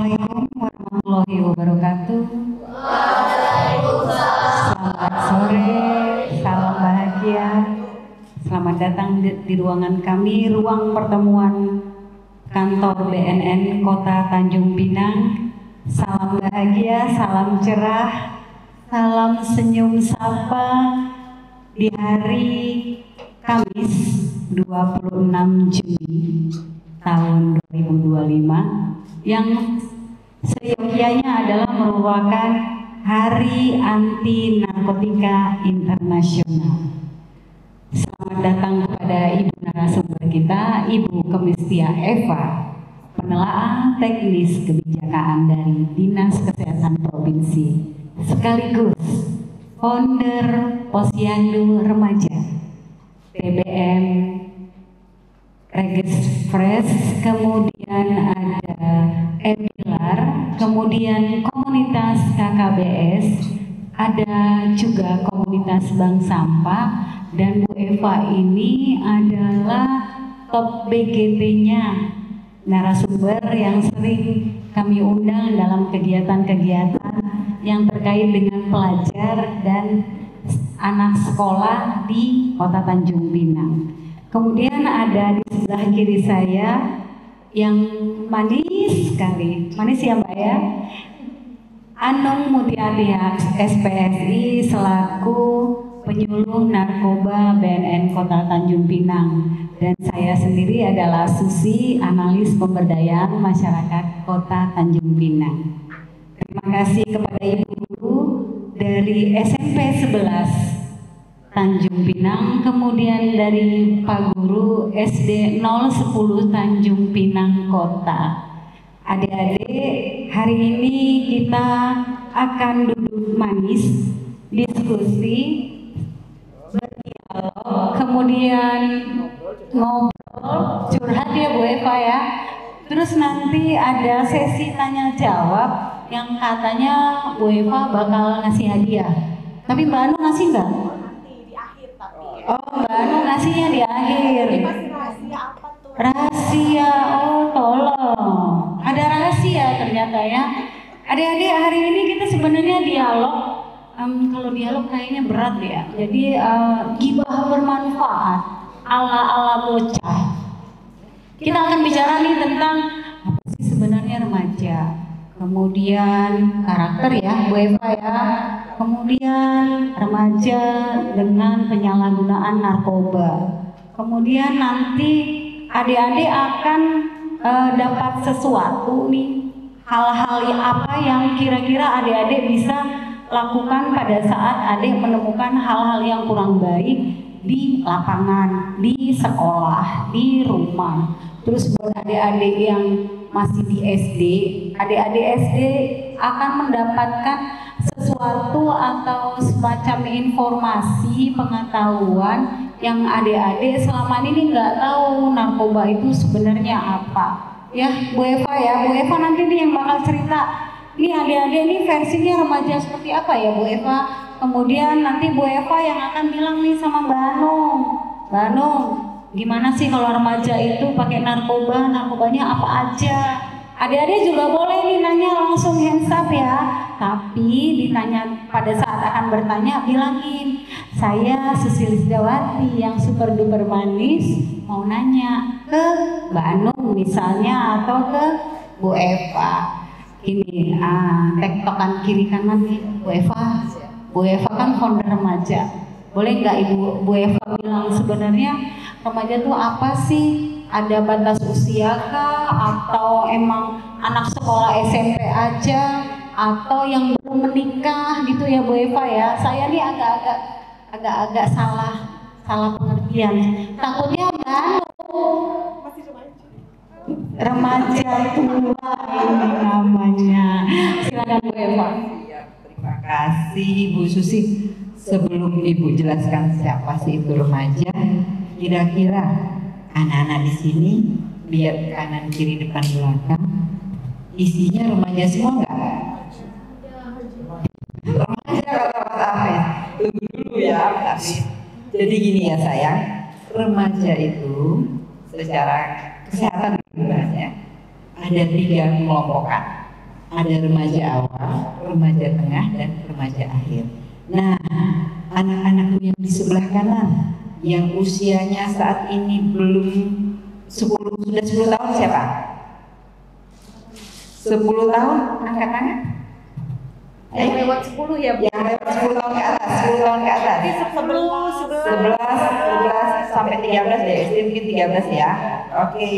Assalamualaikum warahmatullahi wabarakatuh. Selamat sore, salam bahagia. Selamat datang di ruangan kami, ruang pertemuan kantor BNN Kota Tanjung Pinang. Salam bahagia, salam cerah, salam senyum sapa di hari Kamis 26 Juni tahun 2025 yang seyogyanya adalah merupakan Hari Anti Narkotika Internasional. Selamat datang kepada Ibu narasumber kita, Ibu Kemistia Eva, penelaah teknis kebijakan dari Dinas Kesehatan Provinsi, sekaligus founder Posyandu Remaja, TBM Regis Fresh, kemudian ada Epilar, kemudian komunitas KKBS, ada juga komunitas Bank Sampah, dan Bu Eva ini adalah top BGT-nya, narasumber yang sering kami undang dalam kegiatan-kegiatan yang terkait dengan pelajar dan anak sekolah di Kota Tanjung Pinang. Kemudian ada di sebelah kiri saya yang manis sekali, manis ya Mbak ya, Anung Mutiara SPSI selaku penyuluh narkoba BNN Kota Tanjung Pinang, dan saya sendiri adalah Susi, analis pemberdayaan masyarakat Kota Tanjung Pinang. Terima kasih kepada Ibu Guru dari SMP 11 Tanjung Pinang, kemudian dari Pak Guru SD 010 Tanjung Pinang Kota. Adik-adik, hari ini kita akan duduk manis, diskusi, berdialog, kemudian ngobrol, curhat ya Bu Eva ya. Terus nanti ada sesi tanya jawab yang katanya Bu Eva bakal ngasih hadiah. Tapi Mbak Anu ngasih nggak? Oh, Mbak Anu ngasihnya di akhir. Ini masih rahasia apa tuh? Rahasia, oh tolong. Ada rahasia ternyata ya. Adik-adik, hari ini kita sebenarnya dialog. Kalau dialog kayaknya berat ya. Jadi gibah bermanfaat ala-ala bocah. Kita akan bicara nih tentang apa sih sebenarnya remaja. Kemudian karakter ya Bu Eva ya, kemudian remaja dengan penyalahgunaan narkoba, kemudian nanti adik-adik akan dapat sesuatu nih, hal-hal apa yang kira-kira adik-adik bisa lakukan pada saat adik menemukan hal-hal yang kurang baik di lapangan, di sekolah, di rumah. Terus buat adik-adik yang masih di SD, adik-adik SD akan mendapatkan sesuatu atau semacam informasi, pengetahuan yang adik-adik selama ini nggak tahu narkoba itu sebenarnya apa. Ya Bu Eva ya, Bu Eva nanti nih yang bakal cerita, nih adik-adik ini versinya remaja seperti apa ya Bu Eva. Kemudian nanti Bu Eva yang akan bilang nih sama Mbak Anung, Mbak Anung, gimana sih kalau remaja itu pakai narkoba, narkobanya apa aja? Adik-adik juga boleh nih nanya langsung hands up ya. Tapi ditanya pada saat akan bertanya bilangin, saya Susi Lisdawati yang super duper manis mau nanya ke Mbak Anung misalnya atau ke Bu Eva. Ini tektokan kiri kanan nih Bu Eva. Bu Eva kan founder remaja. Boleh nggak Ibu Bu Eva bilang sebenarnya remaja itu apa sih? Ada batas usia kah? Atau emang anak sekolah SMP aja? Atau yang belum menikah gitu ya Bu Eva ya? Saya nih agak salah pengertian. Takutnya Mbak Masih remaja tua ini namanya. Silakan Bu Eva. Terima kasih Bu Susi. Sebelum Ibu jelaskan siapa sih itu remaja, kira-kira anak-anak di sini lihat kanan kiri depan belakang, isinya remaja semua nggak? Remaja kata Mas Afes. Tunggu dulu ya, tapi jadi gini ya sayang, remaja itu secara kesehatan bahasanya ada 3 kelompokan. ada remaja awal, remaja tengah, dan remaja akhir. Nah, anak-anakku yang di sebelah kanan yang usianya saat ini belum 10, sudah 10 tahun siapa? 10 tahun, angkat tangan. Yang lewat 10 ya, Bu? Yang lewat 10 tahun ke atas, 10 tahun ke atas. 11 sampai 13 deh, SD mungkin 13 ya. Oke,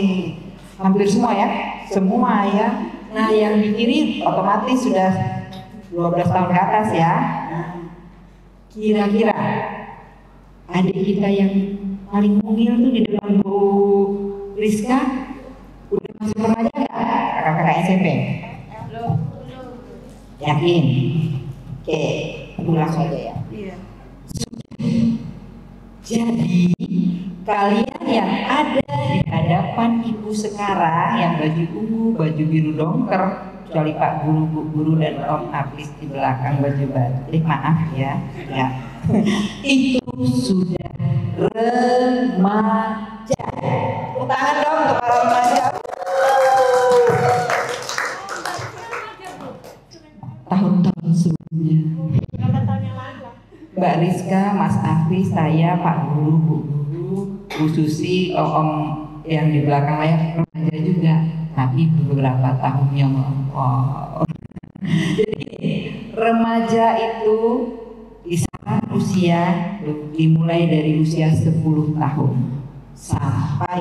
hampir semua ya, semua ya. Nah, yang di kiri otomatis sudah 12 tahun ke atas ya. Nah, kira-kira adik kita yang paling mungil tuh di depan Bu Rizka udah masuk remaja nggak? Kakak-kakak SMP? Yakin? Oke, ulang saja ya. Iya. Jadi kalian yang ada di hadapan ibu sekarang yang baju ungu, baju biru dongker, kecuali Pak Guru, Bu Guru dan Om Aplis di belakang baju batik, maaf ya, ya. Itu sudah remaja. Tepuk tangan dong untuk para remaja. Tahun-tahun sebelumnya. Mbak Rizka, Mas Afri, saya, Pak Guru, Bu Guru, Bu Susi, Om yang di belakang layar remaja juga, tapi beberapa tahun yang lampau. Jadi remaja itu kisaran usia dimulai dari usia 10 tahun sampai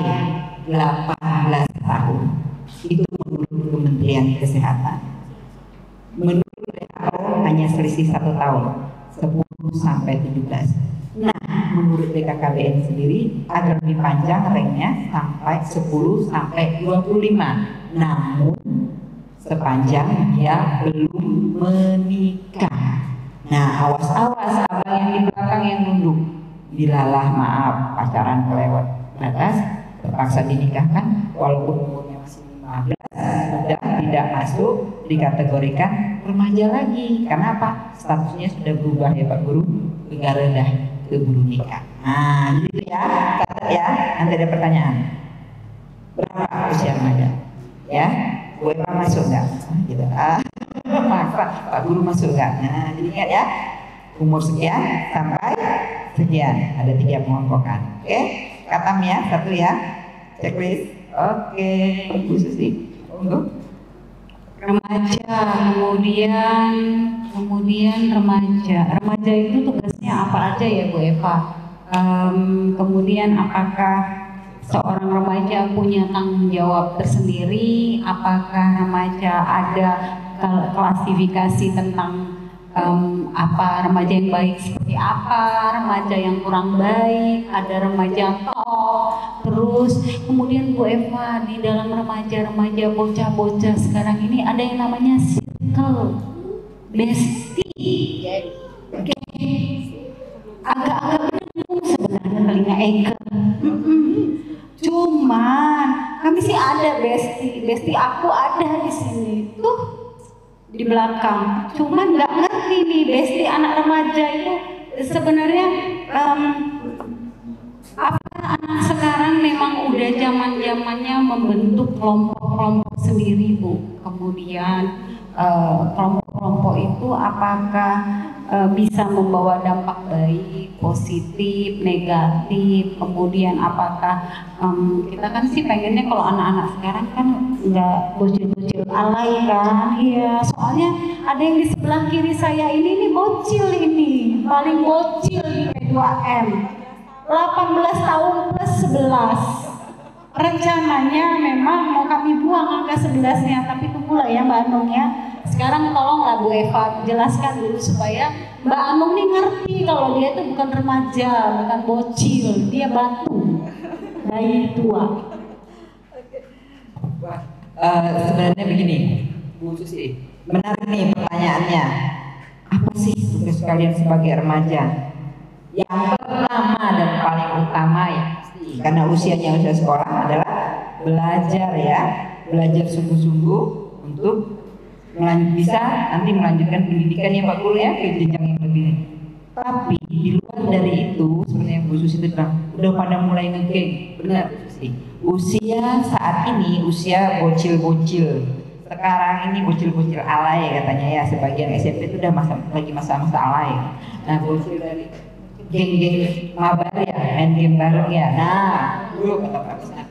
18 tahun. Itu menurut Kementerian Kesehatan. Menurut WHO hanya selisih 1 tahun, 10 sampai 17. Nah, menurut BKKBN sendiri agak lebih panjang ranknya sampai 10 sampai 25. Namun sepanjang dia belum menikah. Nah, awas-awas abang yang di belakang yang nunduk. Bilalah maaf pacaran kelewat batas, terpaksa dinikahkan walaupun umurnya masih 15, sudah tidak masuk dikategorikan remaja lagi. Karena apa? Statusnya sudah berubah ya Pak Guru, hingga rendah keburu nikah. Nah, gitu ya, catat ya. Nanti ada pertanyaan. Berapa usia remaja? Ya, Bu Eva masuk nggak? Gitu. Maksa Pak Guru masuk nggak? Nah, jadi ingat ya, umur sekian sampai sekian. Ada 3 pengelompokan. Oke, katam ya, 1 ya. Checklist. Oke, Bu Susi. Untuk Remaja, kemudian remaja itu tugasnya apa aja ya Bu Eva? Kemudian apakah seorang remaja punya tanggung jawab tersendiri? Apakah remaja ada klasifikasi tentang apa remaja yang baik seperti apa, remaja yang kurang baik, ada remaja top. Terus kemudian Bu Eva, di dalam remaja bocah-bocah sekarang ini ada yang namanya circle bestie. Oke. Agak-agak bingung sebenarnya telinga Eka. Cuman kami sih ada bestie aku ada di sini tuh di belakang. Cuman nggak ngerti nih bestie anak remaja itu sebenarnya apa anak sekarang memang udah zaman-zamannya membentuk kelompok-kelompok sendiri Bu. Kemudian kelompok-kelompok itu apakah bisa membawa dampak baik, positif, negatif. Kemudian apakah kita kan sih pengennya kalau anak-anak sekarang kan nggak bocil-bocil alay kan. Iya, soalnya ada yang di sebelah kiri saya ini bocil ini, paling bocil di P2M. 18 tahun plus 11. Rencananya memang mau kami buang angka 11-nya, tapi tunggulah ya Mbak Anung ya. Sekarang tolonglah Bu Eva jelaskan dulu supaya Mbak Anung nih ngerti kalau dia itu bukan remaja, bukan bocil, dia batu, bayi tua. Sebenarnya begini, Bu Susi, menarik nih pertanyaannya. Apa sih tugas kalian sebagai remaja? Yang pertama dan paling utama ya, karena usianya usia sekolah adalah belajar ya, belajar sungguh-sungguh untuk bisa nanti melanjutkan pendidikan ya Pak Guru ya ke jenjang yang lebih. Tapi di luar dari itu sebenarnya Bu Susi itu bilang udah pada mulai ngegeng, benar Bu Susi. Usia saat ini usia bocil-bocil sekarang ini bocil-bocil alay katanya ya, sebagian SMP itu udah lagi masa-masa alay. Nah bocil dari geng-geng mabar ya, main game bareng ya. Nah dulu kata Pak Bisna,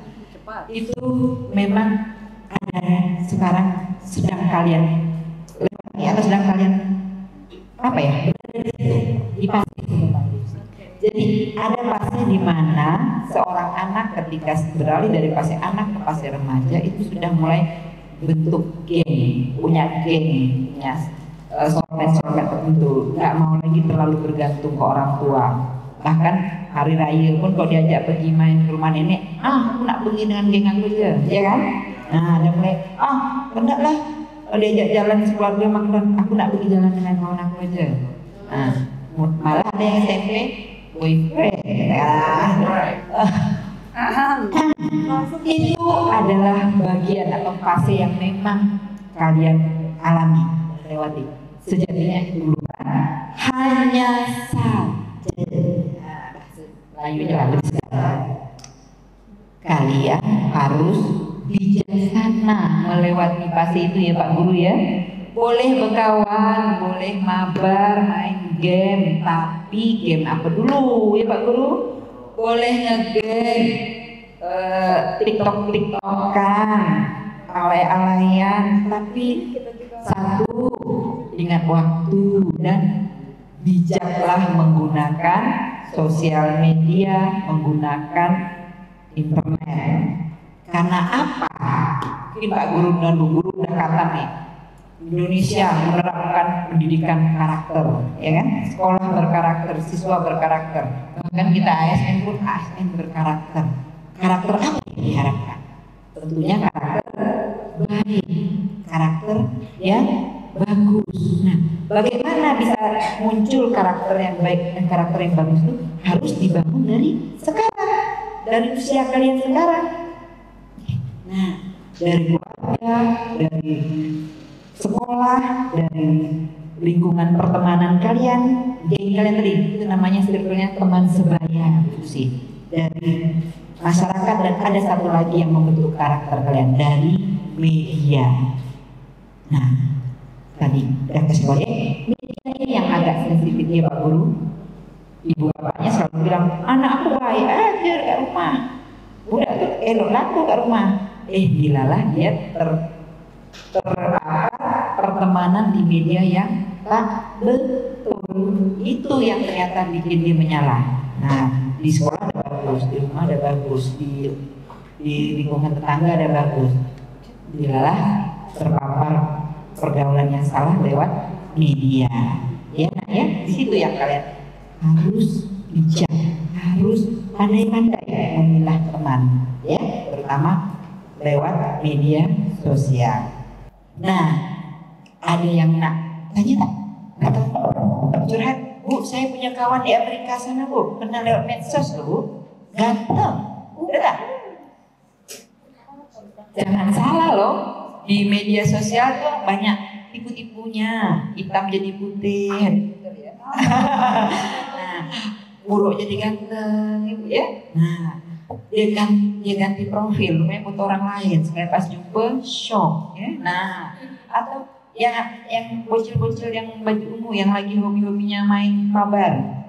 itu memang ada sekarang sedang kalian lewati atau sedang kalian apa ya, di fase itu. Jadi ada fase di mana seorang anak ketika beralih dari fase anak ke fase remaja itu sudah mulai bentuk geng, punya sorban tertentu, nggak mau lagi terlalu bergantung ke orang tua. Bahkan hari raya pun kalau diajak pergi main ke rumah nenek, aku nak pergi dengan geng aku aja, ya kan? Nah dia mulai, hendak lah kalau diajak jalan sekeluarga makan, aku nak pergi jalan dengan kawan aku aja. Nah malah ada yang SMP boyfriend, itu adalah bagian atau fase yang memang kalian alami, lewati. Sejatinya itu bukan hanya saja, layunya kalian harus bijaksana melewati fase itu ya Pak Guru ya. Boleh berkawan, boleh mabar, main game, tapi game apa dulu ya Pak Guru? Boleh ngegame, tiktokan, alay-alayan, tapi satu, ingat waktu dan bijaklah menggunakan sosial media, menggunakan internet. Karena apa? Mungkin Pak Guru dan Bu Guru udah kata nih, Indonesia menerapkan pendidikan karakter, ya kan? Sekolah berkarakter, siswa berkarakter. Bahkan kita ASN pun ASN berkarakter. Karakter apa yang diharapkan? Tentunya karakter baik, karakter yang bagus. Nah, bagaimana bisa muncul karakter yang baik dan karakter yang bagus itu harus dibangun dari sekarang, dari usia kalian sekarang. Nah, dari keluarga, dari sekolah, dari lingkungan pertemanan kalian, geng kalian tadi itu namanya circle-nya teman sebaya itu sih. Dari masyarakat, dan ada satu lagi yang membentuk karakter kalian dari media. Nah, tadi udah kasih tahu ya, media ini yang agak sensitif ya Pak Guru. Ibu bapaknya selalu bilang, anak aku baik aja ke rumah, budak tuh elok laku ke rumah. Dilalah dia pertemanan di media yang tak betul, itu yang ternyata bikin dia menyala. Nah, di sekolah ada bagus, di rumah ada bagus, di lingkungan tetangga ada bagus. Dilalah terpapar pergaulan yang salah lewat media. Ya, di situ yang kalian harus bijak, harus pandai-pandai memilah teman, ya, terutama lewat media sosial. Nah, ada yang nak tanya tak? Curhat, Bu, saya punya kawan di Amerika sana Bu, kenal lewat medsos loh Bu, ganteng, udah tak? Jangan salah loh, di media sosial tuh banyak tipu-tipunya, hitam jadi putih, nah, buruk jadi ganteng, ibu ya. Nah, dia ganti profil, rupanya foto orang lain, sekali pas jumpa shock, ya. Nah, atau yang bocil-bocil yang baju ungu yang lagi hobi-hobinya main mabar,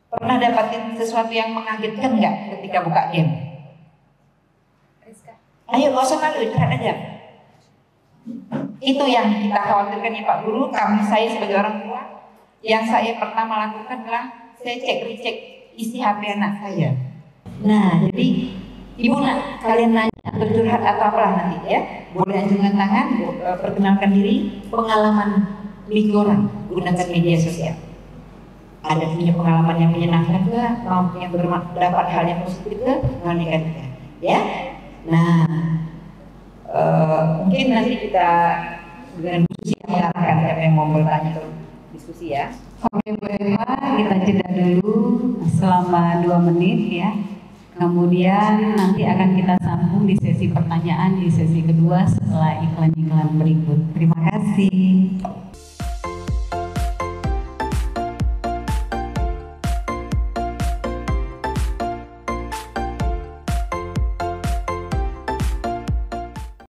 pernah dapatin sesuatu yang mengagetkan nggak ketika buka game? Ayo gak usah malu, curhat aja. Itu yang kita khawatirkan ya Pak Guru. Saya sebagai orang tua, yang saya pertama lakukan adalah saya cek-recek isi HP anak saya. Nah, jadi ibu nak kalian nanya atau curhat atau apalah nanti ya, boleh angkat tangan, perkenalkan diri, pengalaman bagi orang gunakan media sosial. Ada punya pengalaman yang menyenangkan ke, mau yang berdapat hal yang positif ke, hal negatif ya. Nah, mungkin nanti kita dengan diskusi mengarahkan siapa yang mau bertanya atau diskusi ya. Oke Bu Eva, kita jeda dulu selama 2 menit ya. Kemudian nanti akan kita sambung di sesi pertanyaan di sesi kedua setelah iklan-iklan berikut. Terima kasih.